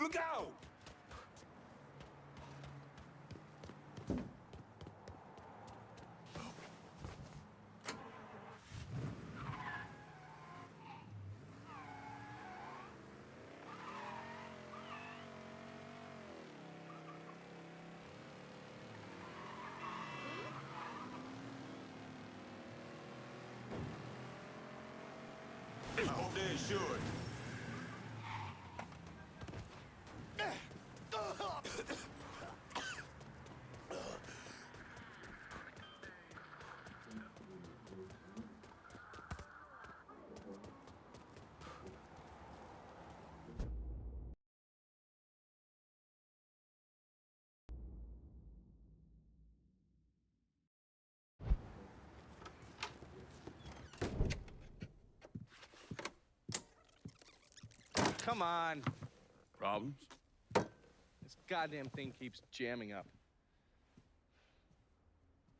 Look out! I hope they insured. Come on. Problems? This goddamn thing keeps jamming up.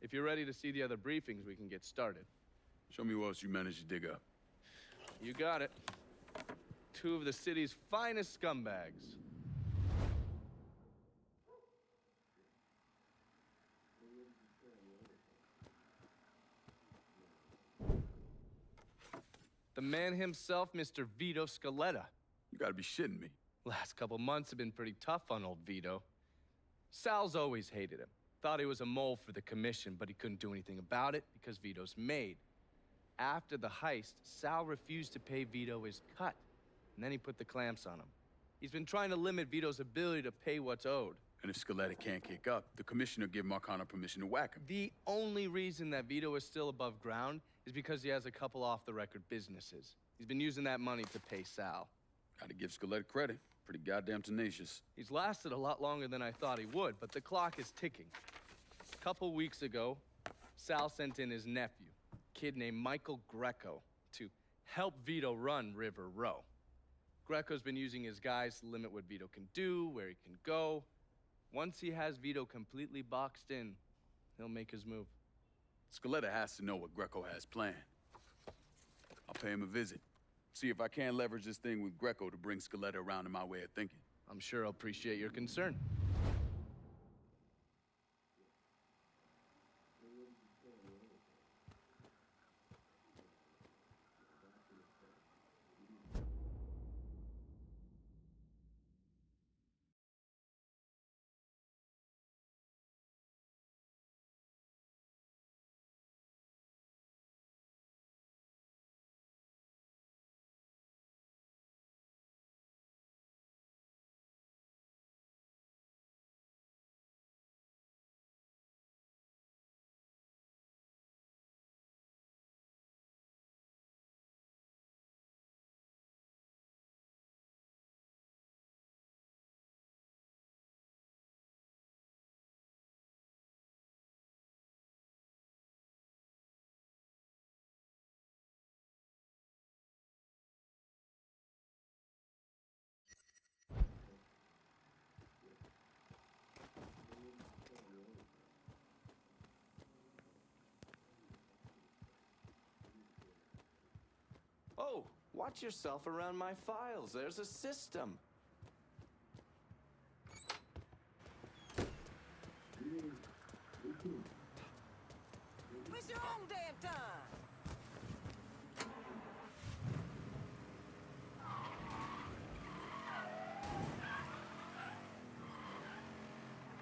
If you're ready to see the other briefings, we can get started. Show me what else you managed to dig up. You got it. Two of the city's finest scumbags. The man himself, Mr. Vito Scaletta. You gotta be shitting me. Last couple months have been pretty tough on old Vito. Sal's always hated him. Thought he was a mole for the commission, but he couldn't do anything about it because Vito's made. After the heist, Sal refused to pay Vito his cut, and then he put the clamps on him. He's been trying to limit Vito's ability to pay what's owed. And if Scaletta can't kick up, the commissioner give Marcano permission to whack him. The only reason that Vito is still above ground is because he has a couple off-the-record businesses. He's been using that money to pay Sal. Gotta give Scaletta credit. Pretty goddamn tenacious. He's lasted a lot longer than I thought he would, but the clock is ticking. A couple weeks ago, Sal sent in his nephew, a kid named Michael Greco, to help Vito run River Row. Greco's been using his guys to limit what Vito can do, where he can go. Once he has Vito completely boxed in, he'll make his move. Scaletta has to know what Greco has planned. I'll pay him a visit. See if I can leverage this thing with Greco to bring Scaletta around to my way of thinking. I'm sure he'll appreciate your concern. Oh, watch yourself around my files. There's a system. Waste your own damn time.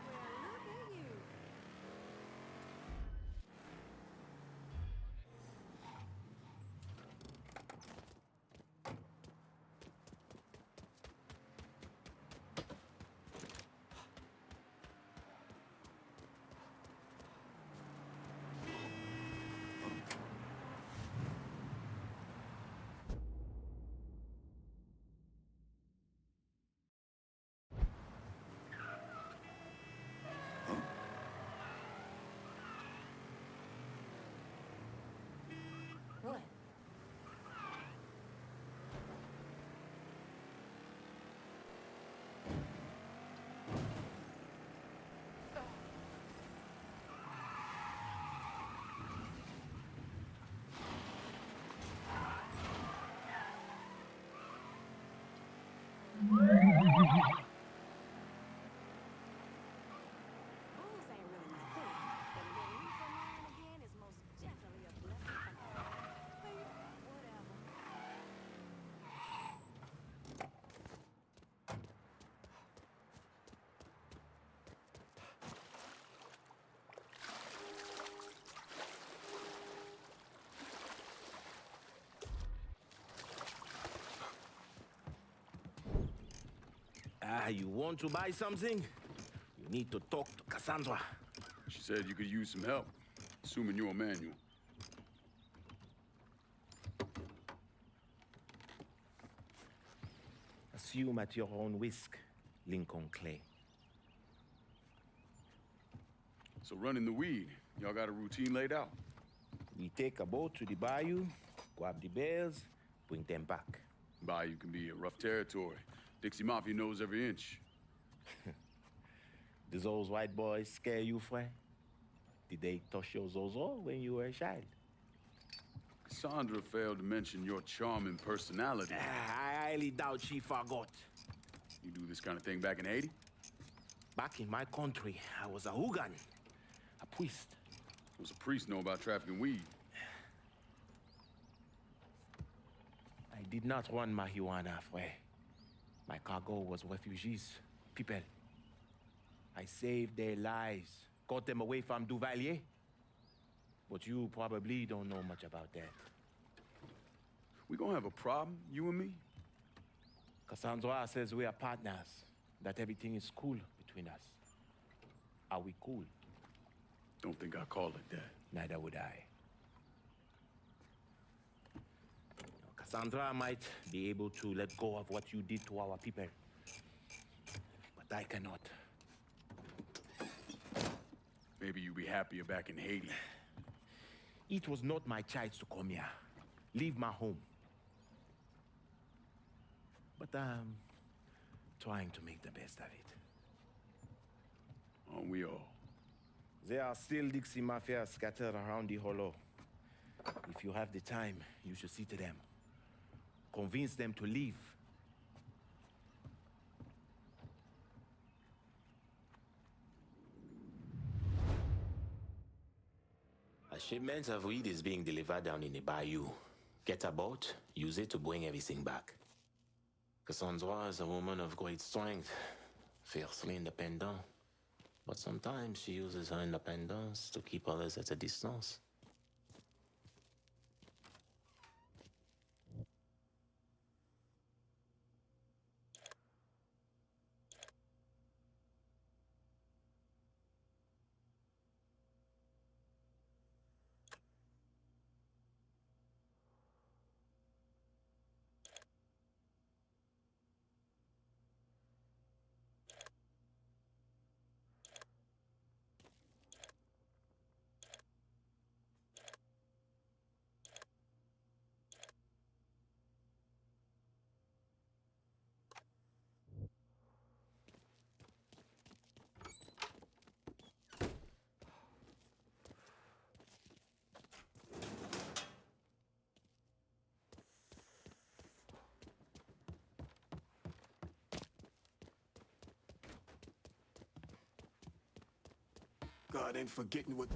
Well, look at you. You want to buy something? You need to talk to Cassandra. She said you could use some help, assuming you're a manual. Assume at your own risk, Lincoln Clay. So running the weed, y'all got a routine laid out? We take a boat to the bayou, grab the bears, bring them back. Bayou can be a rough territory. Dixie Mafia knows every inch. Do those white boys scare you, Fred? Did they touch your zozo when you were a child? Cassandra failed to mention your charming personality. I highly doubt she forgot. You do this kind of thing back in Haiti? Back in my country, I was a hooligan, a priest. Does a priest know about trafficking weed? I did not run marijuana, Fred. My cargo was refugees, people. I saved their lives, got them away from Duvalier. But you probably don't know much about that. We gonna have a problem, you and me? Cassandra says we are partners, that everything is cool between us. Are we cool? Don't think I call it that. Neither would I. Cassandra might be able to let go of what you did to our people. But I cannot. Maybe you'd be happier back in Haiti. It was not my choice to come here. Leave my home. But I'm trying to make the best of it. Aren't we all? There are still Dixie Mafia scattered around the hollow. If you have the time, you should see to them. Convince them to leave. A shipment of weed is being delivered down in the bayou. Get a boat, use it to bring everything back. Cassandra is a woman of great strength, fiercely independent. But sometimes she uses her independence to keep others at a distance. God ain't forgetting what...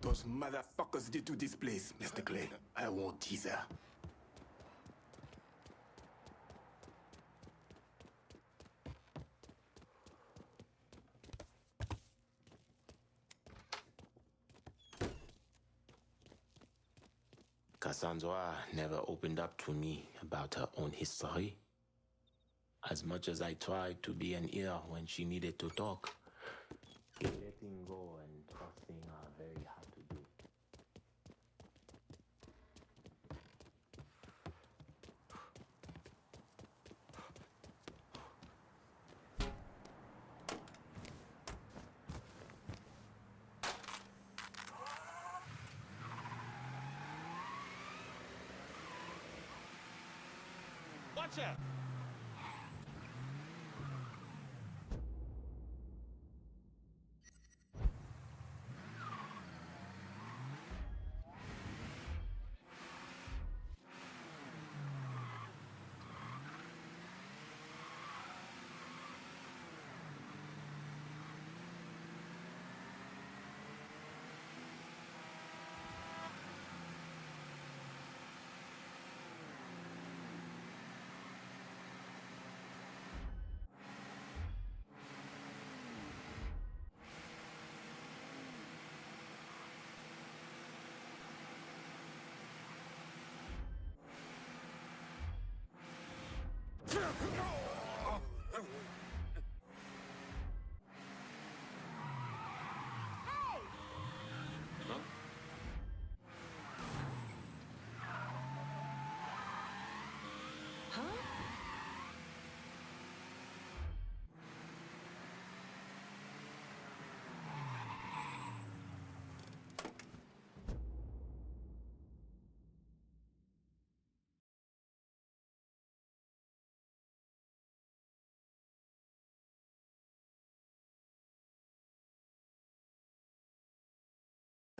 those motherfuckers did to this place, Mr. Clay. I won't tease her. Cassandra never opened up to me about her own history. As much as I tried to be an ear when she needed to talk, letting go and trusting are very hard to do. Watch out!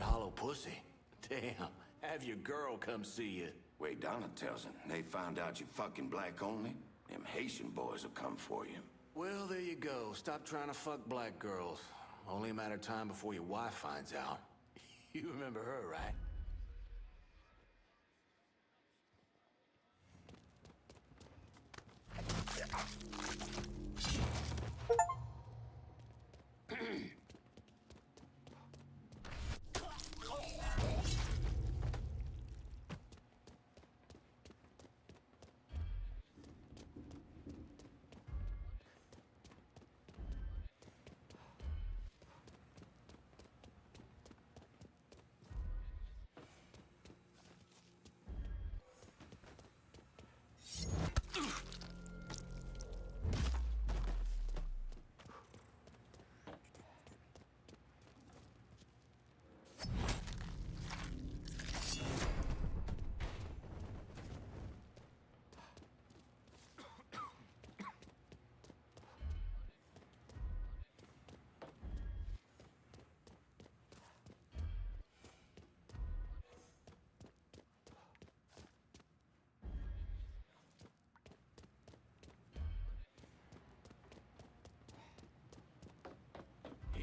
Hollow pussy. Damn. Have your girl come see you. Wait, Donna tells him they found out you fucking black only. Them Haitian boys will come for you. Well, there you go. Stop trying to fuck black girls. Only a matter of time before your wife finds out. You remember her, right?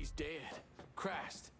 He's dead. Crashed.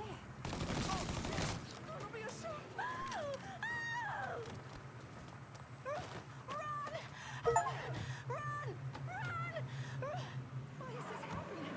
that? Oh, it'll be a shoot. Oh! Oh! Run! Run! Run! Why is this happening?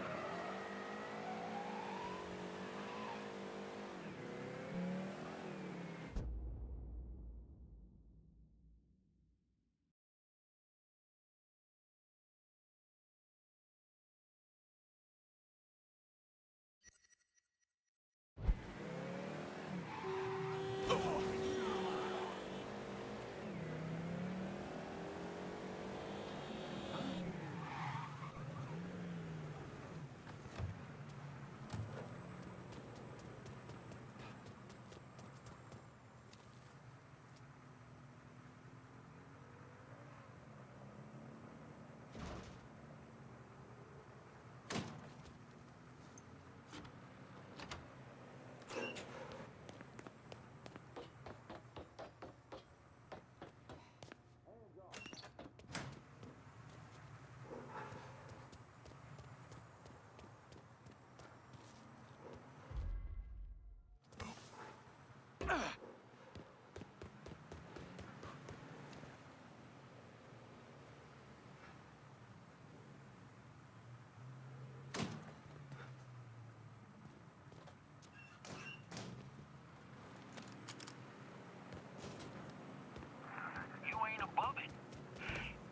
You ain't above it.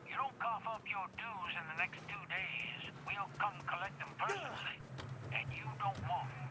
You don't cough up your dues in the next 2 days, we'll come collect them personally. And you don't want 'em.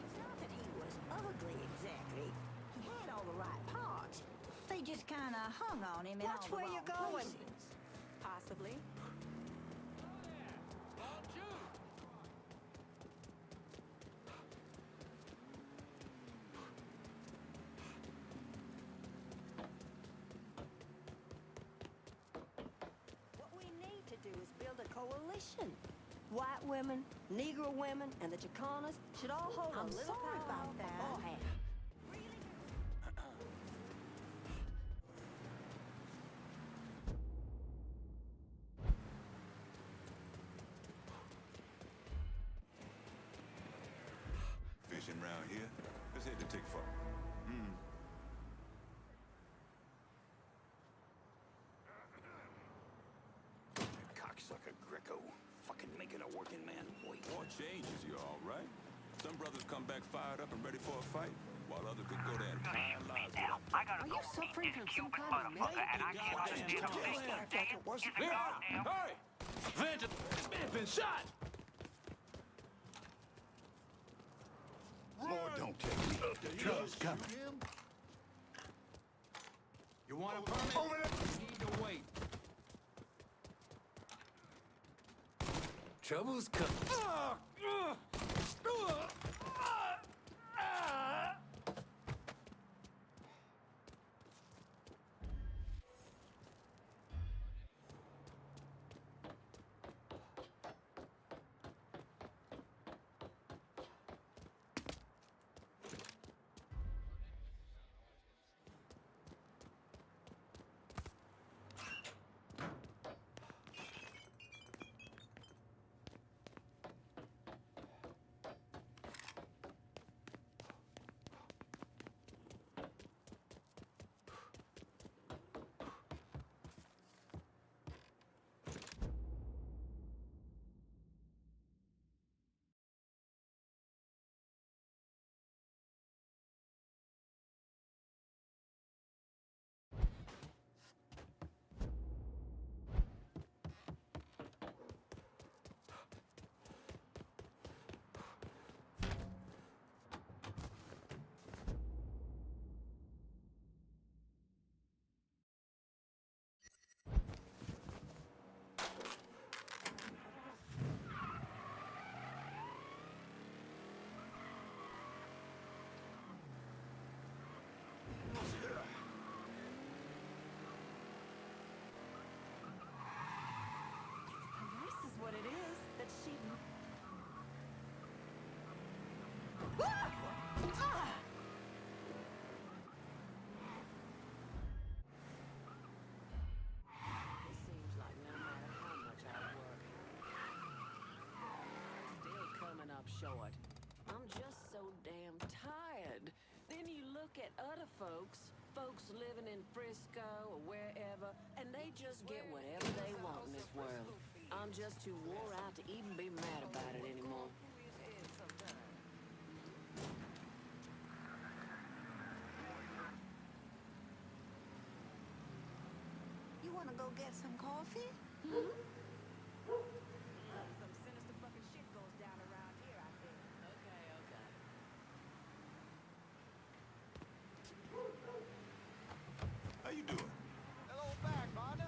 It's not that he was ugly exactly. He had all the right parts. They just kind of hung on him in Watch all the where wrong you're going. places. Possibly. What we need to do is build a coalition. White women, Negro women, and the Chicanas should all hold I'm a little sorry powwow about that. beforehand. Fishing around here? This head to take for? Cocksucker Greco. Fucking making a working man wait. War changes, you're all right. Some brothers come back fired up and ready for a fight, while others could go their entire lives Now, without I gotta go suffering meet from this some Cuban kind of motherfucker, and I can't understand a thing he's saying. He's a goddamn... Hey! Vito, this man's been shot! Lord, don't take me. Trouble's coming. You want a permit? Over there. You need to wait. Trouble's coming. This is what it is that she... It seems like no matter how much I work, still coming up short. I'm just so damn tired. Then you look at other folks living in Frisco or wherever, and they just get whatever they want in this world. I'm just too wore out to even be mad about it anymore. You wanna go get some coffee? Some sinister fucking shit goes down around here, I think. Okay. How you doing? Hello back, partner.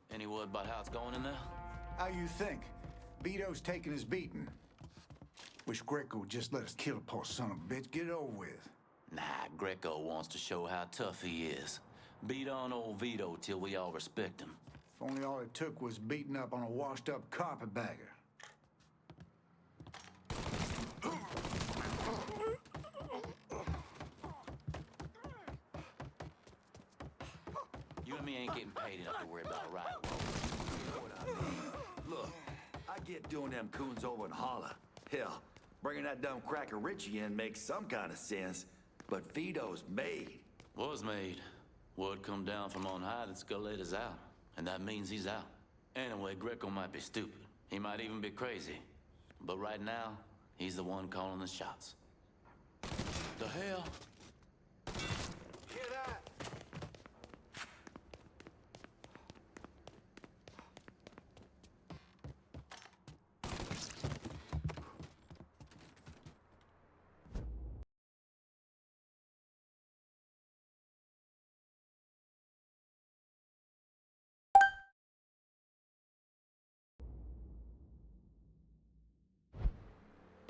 Any word about how it's going in there? How you think? Vito's taking his beating. Wish Greco would just let us kill the poor son of a bitch. Get it over with. Nah, Greco wants to show how tough he is. Beat on old Vito till we all respect him. If only all it took was beating up on a washed-up carpetbagger. You and me ain't getting paid enough to worry about, right? You know what I mean? Look, I get doing them coons over in Holla. Hell, bringing that dumb cracker Richie in makes some kind of sense. But Vito's made. Was made. Word come down from on high that Skeleta's out. And that means he's out. Anyway, Greco might be stupid. He might even be crazy. But right now, he's the one calling the shots. The hell?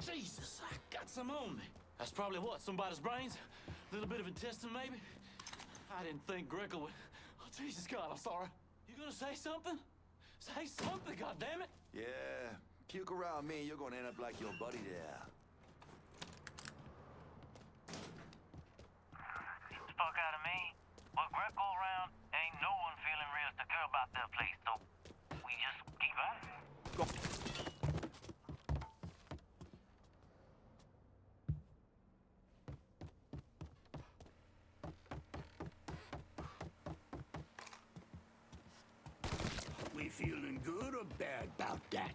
Jesus, I got some on me. That's probably what, somebody's brains? A little bit of intestine, maybe? I didn't think Greco would... Oh, Jesus, God, I'm sorry. You gonna say something? Say something, goddammit! Yeah, puke around me and you're gonna end up like your buddy there. Get the fuck out of me. With Greco around, ain't no one feeling real secure about their place, so we just keep at it. We feeling good or bad about that?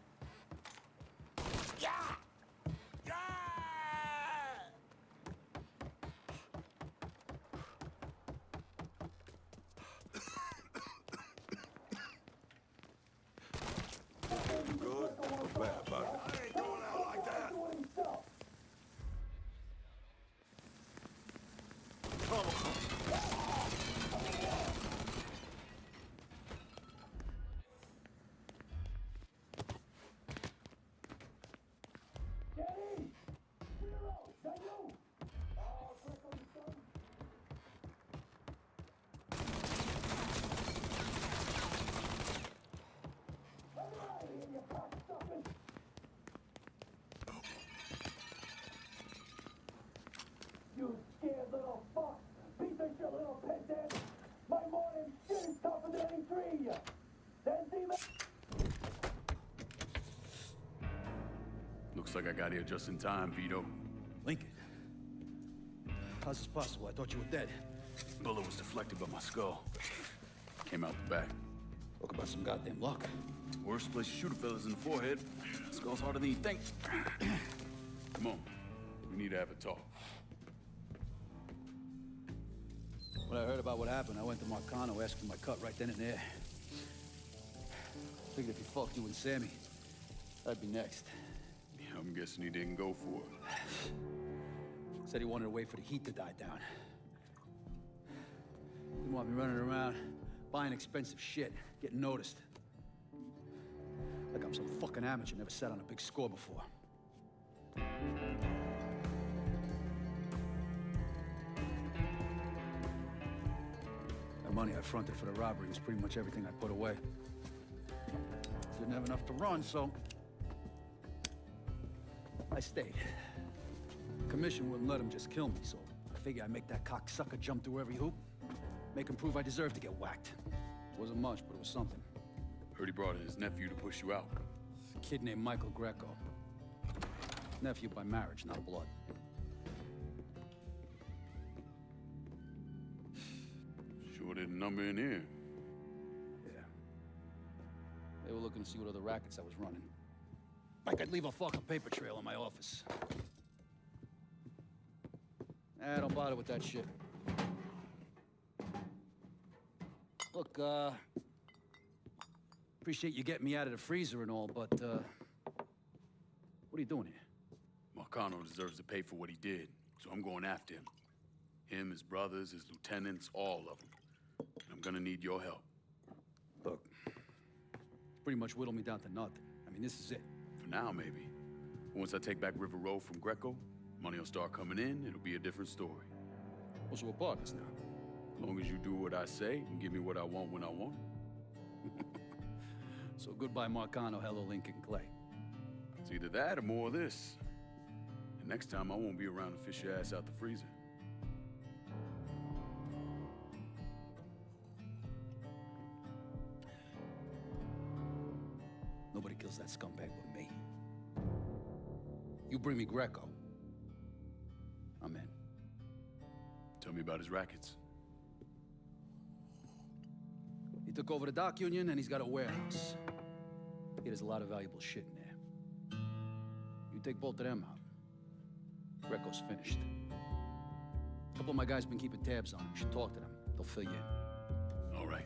Yeah! Yeah! Good or bad, buddy? I ain't going out like that. You scared little fuck! Piece of shit little peasant! My morning shit is tougher than any three of you! Then see Looks like I got here just in time, Vito. Lincoln. How's this possible? I thought you were dead. Bullet was deflected by my skull. Came out the back. Talk about some goddamn luck. Worst place to shoot a fella's in the forehead. Skull's harder than you think. Come on. We need to have a talk. When I heard about what happened, I went to Marcano asking my cut right then and there. Figured if he fucked you and Sammy, I'd be next. Yeah, I'm guessing he didn't go for it. Said he wanted to wait for the heat to die down. Didn't want me running around, buying expensive shit, getting noticed. Like I'm some fucking amateur, never sat on a big score before. The money I fronted for the robbery was pretty much everything I put away. Didn't have enough to run, so I stayed. Commission wouldn't let him just kill me, so I figured I'd make that cocksucker jump through every hoop. Make him prove I deserve to get whacked. Wasn't much, but it was something. Heard he brought in his nephew to push you out. A kid named Michael Greco. Nephew by marriage, not blood. Sure didn't number in here. Yeah. They were looking to see what other rackets I was running. Like I'd leave a fucking paper trail in my office. Don't bother with that shit. Look, appreciate you getting me out of the freezer and all, but, what are you doing here? Marcano deserves to pay for what he did, so I'm going after him. Him, his brothers, his lieutenants, all of them. I'm gonna need your help. Look, pretty much whittled me down to nothing. I mean, this is it. For now, maybe. Once I take back River Road from Greco, money will start coming in, it'll be a different story. Well, so we're partners now. As long as you do what I say and give me what I want when I want it. So goodbye, Marcano, hello, Lincoln Clay. It's either that or more of this. And next time, I won't be around to fish your ass out the freezer. Nobody kills that scumbag but me. You bring me Greco, I'm in. Tell me about his rackets. He took over the dock union and he's got a warehouse. He has a lot of valuable shit in there. You take both of them out, Greco's finished. A couple of my guys been keeping tabs on him. You should talk to them. They'll fill you in. All right.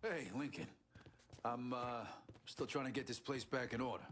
Hey, Lincoln. I'm, still trying to get this place back in order.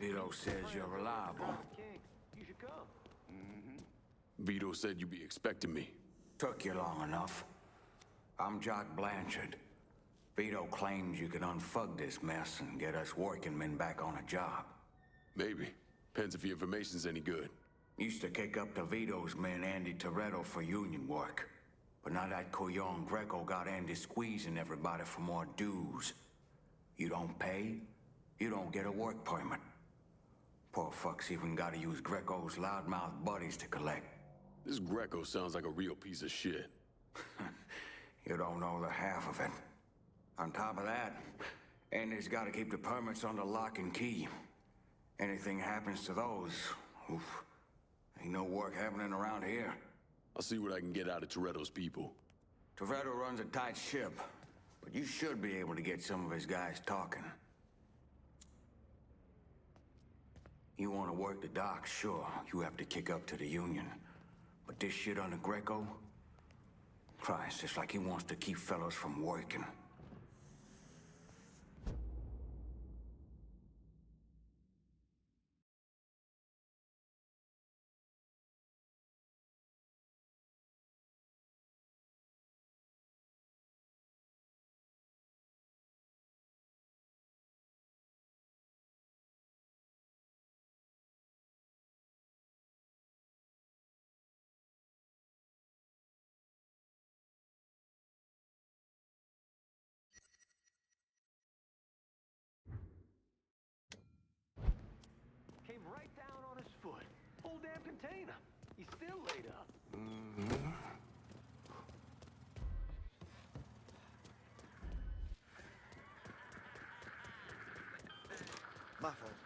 Vito says you're reliable. You should come. Vito said you'd be expecting me. Took you long enough. I'm Jock Blanchard. Vito claims you can unfug this mess and get us working men back on a job. Maybe. Depends if the information's any good. Used to kick up to Vito's man Andy Toretto for union work. But now that Couillon Greco got Andy squeezing everybody for more dues. You don't pay, you don't get a work permit. Poor fuck's even gotta use Greco's loudmouth buddies to collect. This Greco sounds like a real piece of shit. You don't know the half of it. On top of that, Andy's gotta keep the permits under lock and key. Anything happens to those, oof, ain't no work happening around here. I'll see what I can get out of Toretto's people. Toretto runs a tight ship, but you should be able to get some of his guys talking. You want to work the docks, sure, you have to kick up to the union. But this shit under Greco? Christ, it's like he wants to keep fellas from working. Came right down on his foot. Whole damn container. He's still laid up. My fault.